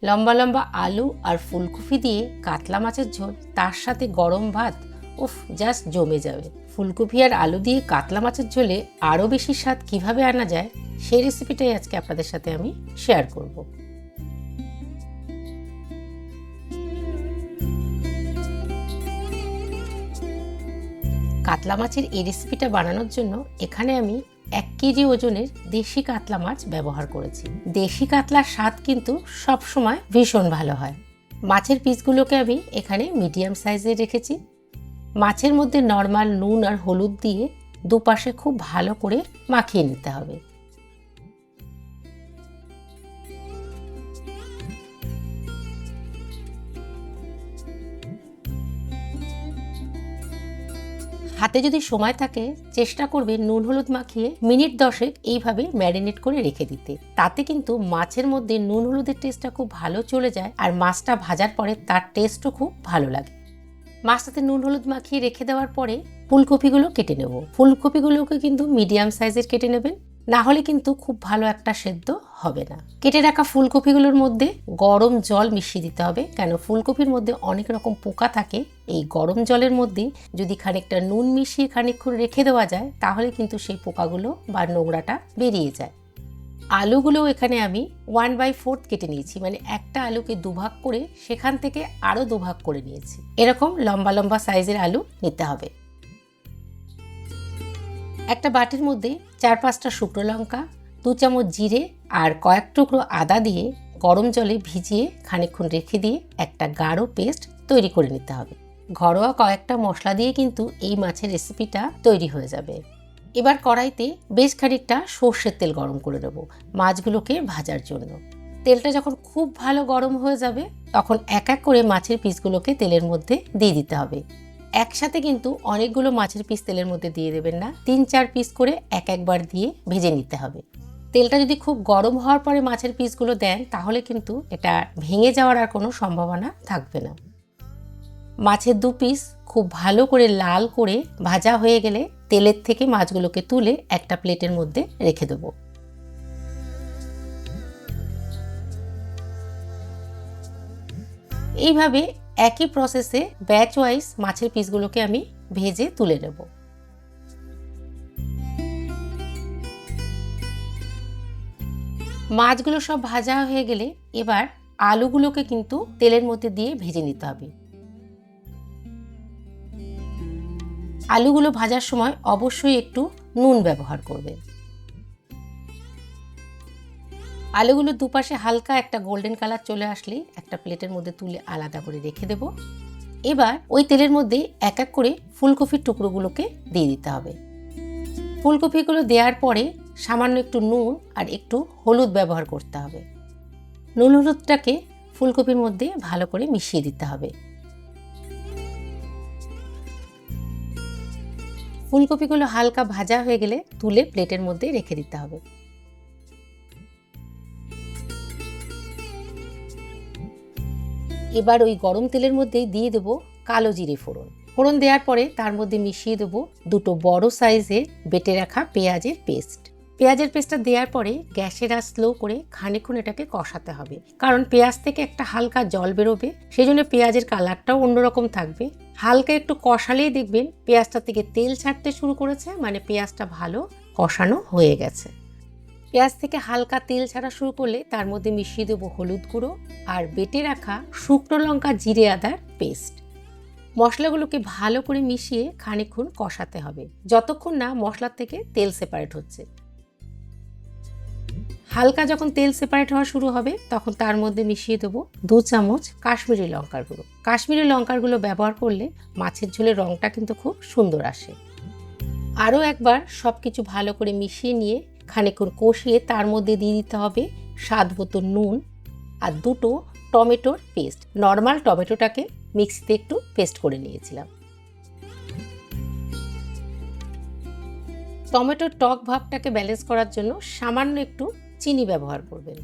লম্বা লম্বা আলু আর ফুলকপি দিয়ে কাতলা মাছের ঝোল, তার সাথে গরম ভাত, উফ, জাস্ট জমে যাবে। ফুলকপি আর আলু দিয়ে কাতলা মাছের ঝোলে আরও বেশি স্বাদ কিভাবে আনা যায় সেই রেসিপিটাই আজকে আপনাদের সাথে আমি শেয়ার করব। কাতলা মাছের এই রেসিপিটা বানানোর জন্য এখানে আমি 1 কেজি ওজনের দেশি কাতলা মাছ ব্যবহার করেছি। দেশি কাতলার স্বাদ কিন্তু সবসময় ভীষণ ভালো হয়। মাছের পিসগুলোকে আমি এখানে মিডিয়াম সাইজে রেখেছি। মাছের মধ্যে নর্মাল নুন আর হলুদ দিয়ে দুপাশে খুব ভালো করে মাখিয়ে নিতে হবে। হাতে যদি সময় থাকে চেষ্টা করবে নুন হলুদ মাখিয়ে মিনিট 10 এইভাবে ম্যারিনেট করে রেখে দিতে। তাতে কিন্তু মাছের মধ্যে নুন হলুদের টেস্টটা খুব ভালো চলে যায় আর মাছটা ভাজার পরে তার টেস্টও খুব ভালো লাগে। মাছটাতে নুন হলুদ মাখিয়ে রেখে দেওয়ার পরে ফুলকপিগুলো কেটে নেব। ফুলকপিগুলোকে কিন্তু মিডিয়াম সাইজের কেটে নেবেন, না হলে কিন্তু খুব ভালো একটা সেদ্ধ হবে না। কেটে রাখা ফুলকপিগুলোর মধ্যে গরম জল মিশিয়ে দিতে হবে, কেন ফুলকপির মধ্যে অনেক রকম পোকা থাকে। এই গরম জলের মধ্যে যদি খানিকটা নুন মিশিয়ে খানিকক্ষণ রেখে দেওয়া যায় তাহলে কিন্তু সেই পোকাগুলো বা নোংরাটা বেরিয়ে যায়। আলুগুলো এখানে আমি 1/4 কেটে নিয়েছি, মানে একটা আলুকে দুভাগ করে সেখান থেকে আরও দুভাগ করে নিয়েছি। এরকম লম্বা লম্বা সাইজের আলু নিতে হবে। একটা বাটির মধ্যে 4-5টা শুকনো লঙ্কা, 2 চামচ জিরে আর কয়েক টুকরো আদা দিয়ে গরম জলে ভিজিয়ে খানিকক্ষণ রেখে দিয়ে একটা গাঢ় পেস্ট তৈরি করে নিতে হবে। ঘরোয়া কয়েকটা মশলা দিয়ে কিন্তু এই মাছের রেসিপিটা তৈরি হয়ে যাবে। এবার কড়াইতে বেশ খানিকটা সর্ষের তেল গরম করে নেব মাছগুলোকে ভাজার জন্য। তেলটা যখন খুব ভালো গরম হয়ে যাবে তখন এক এক করে মাছের পিসগুলোকে তেলের মধ্যে দিয়ে দিতে হবে। একসাথে কিন্তু অনেকগুলো মাছের পিস তেলের মধ্যে দিয়ে দেবেন না, 3-4 পিস করে একবার দিয়ে ভেজে নিতে হবে। তেলটা যদি খুব গরম হওয়ার পরে মাছের পিসগুলো দেন তাহলে কিন্তু এটা ভেঙে যাওয়ার আর কোনো সম্ভাবনা থাকবে না। মাছের 2 পিস খুব ভালো করে লাল করে ভাজা হয়ে গেলে তেলের থেকে মাছগুলোকে তুলে একটা প্লেটের মধ্যে রেখে দেব। এইভাবে একই প্রসেসে ব্যাচ ওয়াইজ মাছের পিসগুলোকে আমি ভেজে তুলে নেব। মাছগুলো সব ভাজা হয়ে গেলে এবার আলুগুলোকে কিন্তু তেলের মধ্যে দিয়ে ভেজে নিতে হবে। আলুগুলো ভাজার সময় অবশ্যই একটু নুন ব্যবহার করবেন। আলুগুলো দুপাশে হালকা একটা গোল্ডেন কালার চলে আসলে একটা প্লেটের মধ্যে তুলে আলাদা করে রেখে দেব। এবার ওই তেলের মধ্যে এক এক করে ফুলকপির টুকরোগুলোকে দিয়ে দিতে হবে। ফুলকপিগুলো দেওয়ার পরে সামান্য একটু নুন আর একটু হলুদ ব্যবহার করতে হবে। নুন হলুদটাকে ফুলকপির মধ্যে ভালো করে মিশিয়ে দিতে হবে। ফুলকপিগুলো হালকা ভাজা হয়ে গেলে তুলে প্লেটের মধ্যে রেখে দিতে হবে। এবার ওই গরম তেলের মধ্যেই দিয়ে দেব কালো জিরে ফোড়ন। ফোড়ন দেওয়ার পরে তার মধ্যে মিশিয়ে দেব 2টো বড় সাইজের বেটে রাখা পেঁয়াজের পেস্ট। পেঁয়াজের পেস্টটা দেওয়ার পরে গ্যাসের আঁচ স্লো করে খানিকক্ষণ এটাকে কষাতে হবে, কারণ পেঁয়াজ থেকে একটা হালকা জল বেরোবে, সেই জন্য পেঁয়াজের কালারটাও অন্যরকম থাকবে। হালকা একটু কষালেই দেখবেন পেঁয়াজটা থেকে তেল ছাড়তে শুরু করেছে, মানে পেঁয়াজটা ভালো কষানো হয়ে গেছে। পেঁয়াজ থেকে হালকা তেল ছাড়া শুরু করলে তার মধ্যে মিশিয়ে দেবো হলুদ গুঁড়ো আর বেটে রাখা শুকনো লঙ্কা জিরে আদার পেস্ট। মশলাগুলোকে ভালো করে মিশিয়ে খানিকক্ষণ কষাতে হবে, যতক্ষণ না মশলার থেকে তেল সেপারেট হচ্ছে। হালকা যখন তেল সেপারেট হওয়া শুরু হবে তখন তার মধ্যে মিশিয়ে দেবো 2 চামচ কাশ্মীরি লঙ্কার গুঁড়ো। কাশ্মীরি লঙ্কার গুঁড়ো ব্যবহার করলে মাছের ঝোলের রঙটা কিন্তু খুব সুন্দর আসে। আরও একবার সব কিছু ভালো করে মিশিয়ে নিয়ে খানিকক্ষণ কষিয়ে তার মধ্যে দিয়ে দিতে হবে স্বাদ মতো নুন আর 2টো টমেটোর পেস্ট। নর্মাল টমেটোটাকে মিক্সিতে একটু পেস্ট করে নিয়েছিলাম। টমেটোর টক ভাবটাকে ব্যালেন্স করার জন্য সামান্য একটু চিনি ব্যবহার করবেন।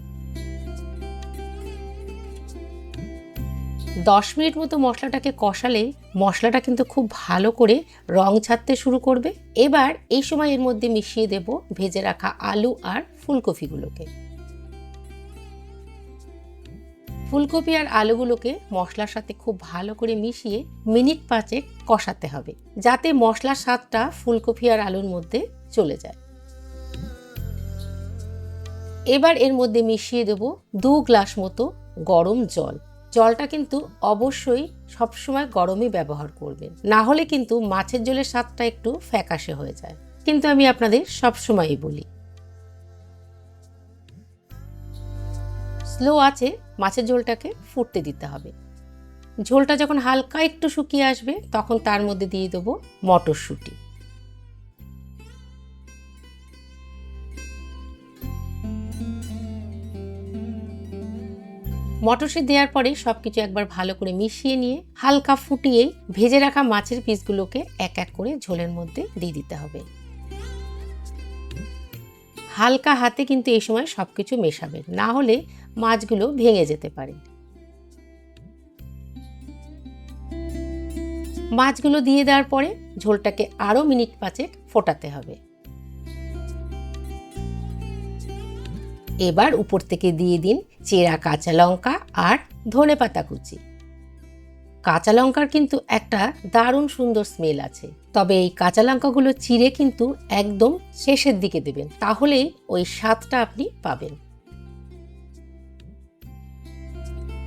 10 মিনিট মতো মশলাটাকে কষালে মশলাটা কিন্তু খুব ভালো করে রং ছাড়তে শুরু করবে। এবার এই সময় এর মধ্যে মিশিয়ে দেব ভেজে রাখা আলু আর ফুলকপিগুলোকে। ফুলকপি আর আলুগুলোকে মশলার সাথে খুব ভালো করে মিশিয়ে মিনিট 5 কষাতে হবে, যাতে মশলার স্বাদটা ফুলকপি আর আলুর মধ্যে চলে যায়। এবার এর মধ্যে মিশিয়ে দেব 2 গ্লাস মতো গরম জল। জলটা কিন্তু অবশ্যই সবসময় গরমই ব্যবহার করবেন, না হলে কিন্তু মাছের ঝোলের স্বাদটা একটু ফ্যাকাশে হয়ে যায়। কিন্তু আমি আপনাদের সবসময়ই বলি, স্লো আছে মাছের ঝোলটাকে ফুটতে দিতে হবে। ঝোলটা যখন হালকা একটু শুকিয়ে আসবে তখন তার মধ্যে দিয়ে দেবো মটরশুঁটি। মটরশুঁটি দেওয়ার পরে সবকিছু একবার ভালো করে মিশিয়ে নিয়ে হালকা ফুটিয়ে ভেজে রাখা মাছের পিসগুলোকে এক এক করে ঝোলের মধ্যে দিয়ে দিতে হবে। হালকা হাতে কিন্তু এই সময় সবকিছু মেশাবেন, না হলে মাছগুলো ভেঙে যেতে পারে। মাছগুলো দিয়ে দেওয়ার পরে ঝোলটাকে আরো মিনিট 5 ফোটাতে হবে। এবার উপর থেকে দিয়ে দিন চেরা কাঁচা লঙ্কা আর ধনেপাতা কুচি। কাঁচা লঙ্কার কিন্তু একটা দারুণ সুন্দর স্মেল আছে, তবে এই কাঁচা লঙ্কাগুলো চিড়ে কিন্তু একদম শেষের দিকে দেবেন, তাহলেই ওই স্বাদটা আপনি পাবেন।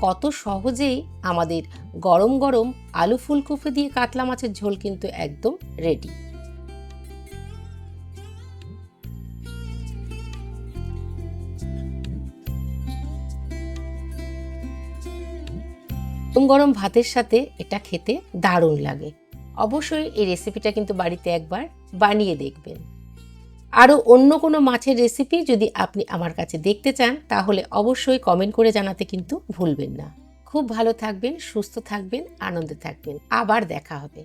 কত সহজেই আমাদের গরম গরম আলু ফুলকপি দিয়ে কাতলা মাছের ঝোল কিন্তু একদম রেডি। গরম গরম ভাতের সাথে এটা খেতে দারুণ লাগে। অবশ্যই এই রেসিপিটা কিন্তু বাড়িতে একবার বানিয়ে দেখবেন। আরও অন্য কোনো মাছের রেসিপি যদি আপনি আমার কাছে দেখতে চান তাহলে অবশ্যই কমেন্ট করে জানাতে কিন্তু ভুলবেন না। খুব ভালো থাকবেন, সুস্থ থাকবেন, আনন্দে থাকবেন। আবার দেখা হবে।